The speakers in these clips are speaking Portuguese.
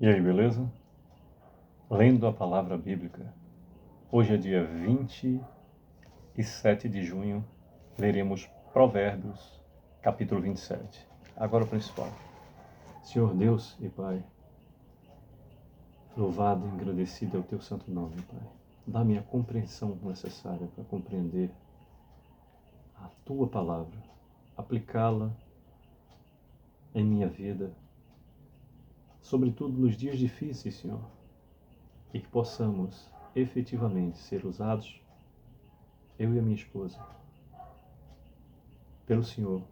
E aí, beleza? Lendo a palavra bíblica. Hoje é dia 27 de junho, leremos Provérbios, capítulo 27. Agora o principal. Senhor Deus e Pai, louvado e agradecido é o teu santo nome, Pai. Dá-me a compreensão necessária para compreender a tua palavra, aplicá-la em minha vida, sobretudo nos dias difíceis, Senhor, e que possamos efetivamente ser usados, eu e a minha esposa, pelo Senhor,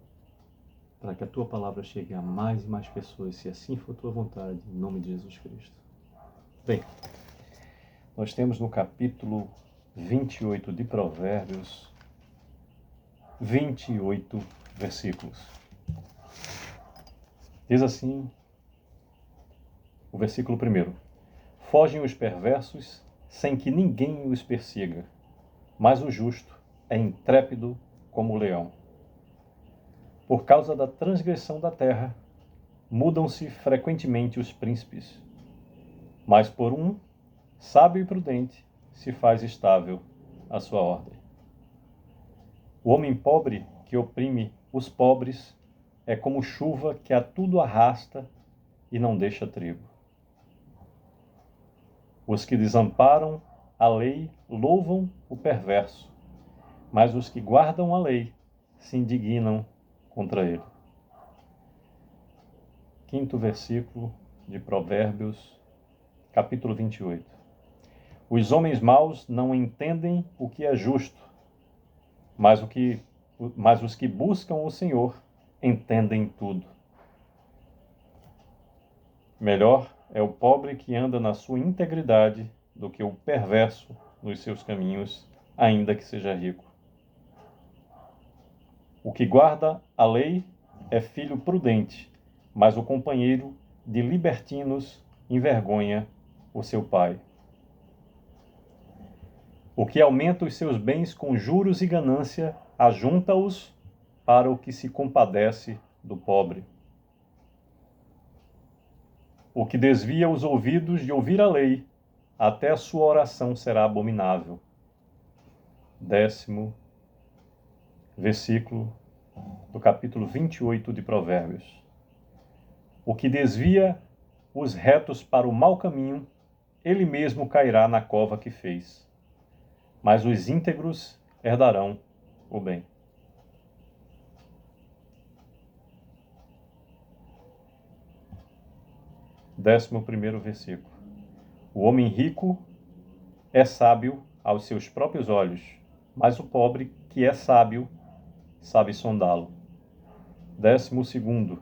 para que a tua palavra chegue a mais e mais pessoas, se assim for tua vontade, em nome de Jesus Cristo. Bem, nós temos no capítulo 28 de Provérbios, 28 versículos. Diz assim o versículo 1: Fogem os perversos sem que ninguém os persiga, mas o justo é intrépido como o leão. Por causa da transgressão da terra, mudam-se frequentemente os príncipes, mas por um sábio e prudente se faz estável a sua ordem. O homem pobre que oprime os pobres é como chuva que a tudo arrasta e não deixa trigo. Os que desamparam a lei louvam o perverso, mas os que guardam a lei se indignam contra ele. Quinto versículo de Provérbios, capítulo 28. Os homens maus não entendem o que é justo, mas os que buscam o Senhor entendem tudo. Melhor é o pobre que anda na sua integridade do que o perverso nos seus caminhos, ainda que seja rico. O que guarda a lei é filho prudente, mas o companheiro de libertinos envergonha o seu pai. O que aumenta os seus bens com juros e ganância, ajunta-os para o que se compadece do pobre. O que desvia os ouvidos de ouvir a lei, até a sua oração será abominável. 10º versículo do capítulo 28 de Provérbios. O que desvia os retos para o mau caminho, ele mesmo cairá na cova que fez. Mas os íntegros herdarão o bem. Décimo primeiro versículo. O homem rico é sábio aos seus próprios olhos, mas o pobre que é sábio sabe sondá-lo. 12º.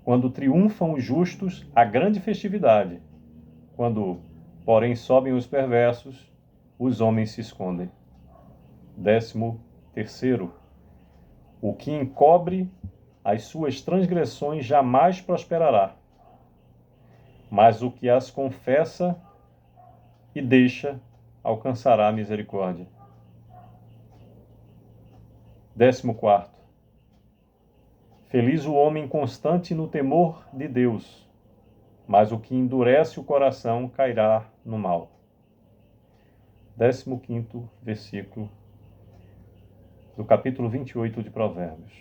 Quando triunfam os justos, há grande festividade. Quando, porém, sobem os perversos, os homens se escondem. 13º. O que encobre as suas transgressões jamais prosperará, mas o que as confessa e deixa alcançará a misericórdia. 14º. Feliz o homem constante no temor de Deus, mas o que endurece o coração cairá no mal. 15º versículo do capítulo 28 de Provérbios.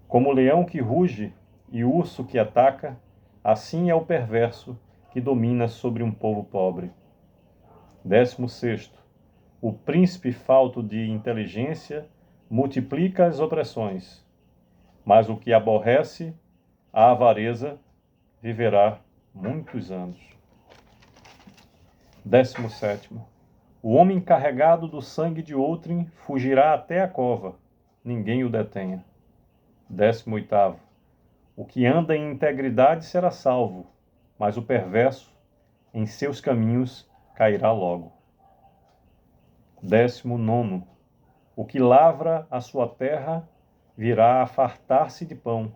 Como o leão que ruge e o urso que ataca, assim é o perverso que domina sobre um povo pobre. 16º. O príncipe falto de inteligência multiplica as opressões, mas o que aborrece a avareza viverá muitos anos. 17º. O homem carregado do sangue de outrem fugirá até a cova, ninguém o detenha. 18º. O que anda em integridade será salvo, mas o perverso em seus caminhos cairá logo. 19º. O que lavra a sua terra virá a fartar-se de pão,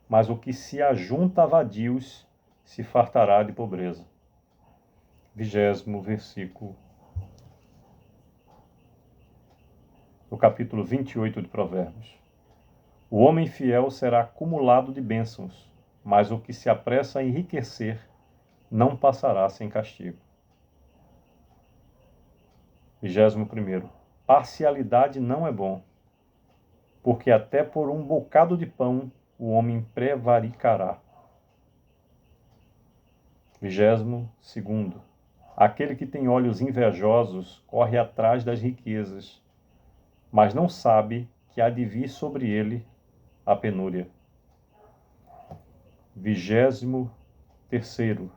mas o que se ajunta a vadios se fartará de pobreza. 20º versículo do capítulo 28 de Provérbios. O homem fiel será acumulado de bênçãos, mas o que se apressa a enriquecer não passará sem castigo. 21º. Parcialidade não é bom, porque até por um bocado de pão o homem prevaricará. 22º. Aquele que tem olhos invejosos corre atrás das riquezas, mas não sabe que há de vir sobre ele a penúria. 23º.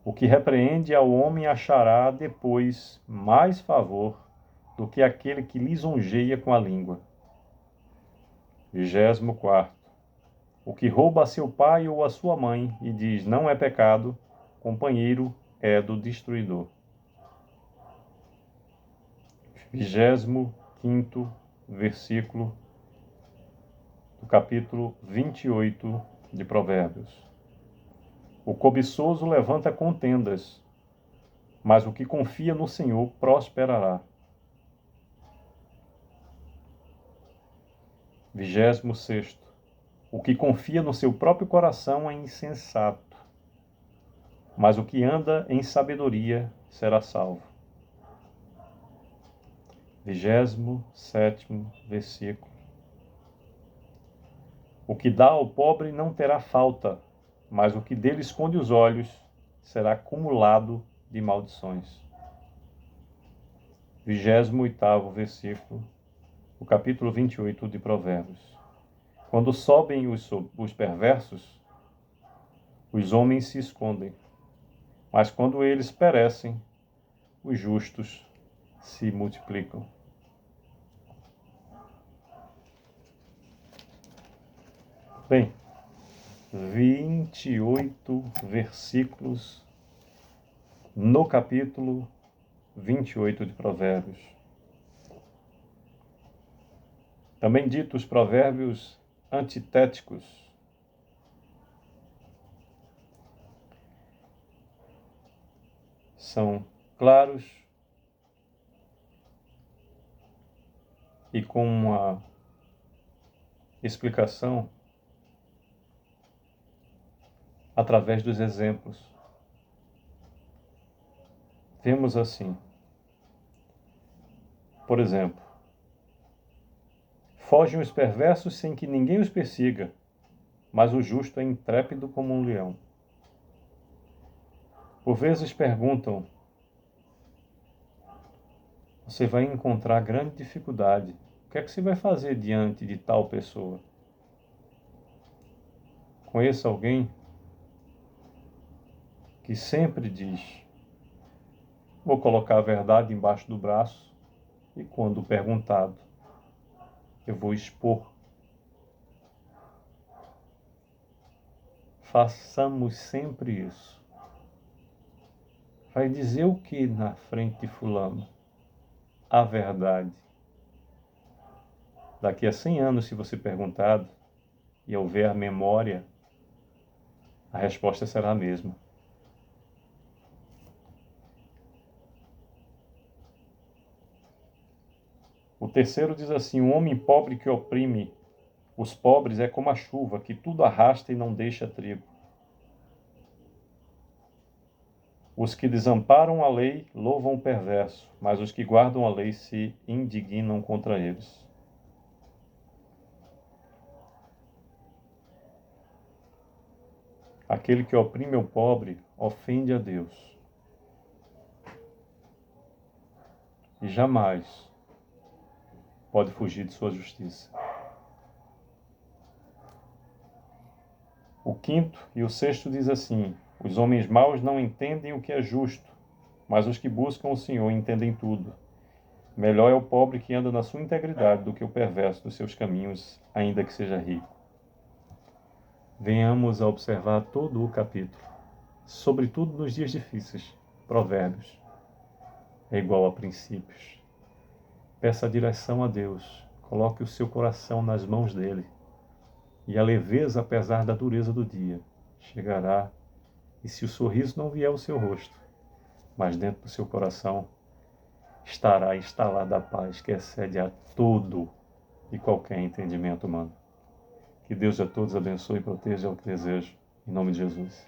O que repreende ao homem achará depois mais favor do que aquele que lisonjeia com a língua. 24º. O que rouba a seu pai ou a sua mãe e diz não é pecado, companheiro é do destruidor. 25º versículo do capítulo 28 de Provérbios. O cobiçoso levanta contendas, mas o que confia no Senhor prosperará. 26º. O que confia no seu próprio coração é insensato, mas o que anda em sabedoria será salvo. 27º versículo. O que dá ao pobre não terá falta, mas o que dele esconde os olhos será acumulado de maldições. 28º versículo, o capítulo 28 de Provérbios. Quando sobem os perversos, os homens se escondem, mas quando eles perecem, os justos se multiplicam. Bem, 28 versículos no capítulo 28 de Provérbios. Também ditos provérbios antitéticos. São claros e com uma explicação através dos exemplos. Vemos assim, por exemplo, fogem os perversos sem que ninguém os persiga, mas o justo é intrépido como um leão. Por vezes perguntam, você vai encontrar grande dificuldade. O que é que você vai fazer diante de tal pessoa? Conheço alguém que sempre diz, vou colocar a verdade embaixo do braço e quando perguntado, eu vou expor. Façamos sempre isso. Vai dizer o que na frente de fulano? A verdade. Daqui a 100 anos, se você perguntado e houver a memória, a resposta será a mesma. O terceiro diz assim, um homem pobre que oprime os pobres é como a chuva, que tudo arrasta e não deixa trigo. Os que desamparam a lei louvam o perverso, mas os que guardam a lei se indignam contra eles. Aquele que oprime o pobre ofende a Deus. E jamais pode fugir de sua justiça. O quinto e o sexto diz assim, os homens maus não entendem o que é justo, mas os que buscam o Senhor entendem tudo. Melhor é o pobre que anda na sua integridade do que o perverso dos seus caminhos, ainda que seja rico. Venhamos a observar todo o capítulo, sobretudo nos dias difíceis. Provérbios é igual a princípios. Peça a direção a Deus, coloque o seu coração nas mãos dele, e a leveza, apesar da dureza do dia, chegará, e se o sorriso não vier ao seu rosto, mas dentro do seu coração, estará instalada a paz que excede a todo e qualquer entendimento humano. Que Deus a todos abençoe e proteja o que desejo. Em nome de Jesus.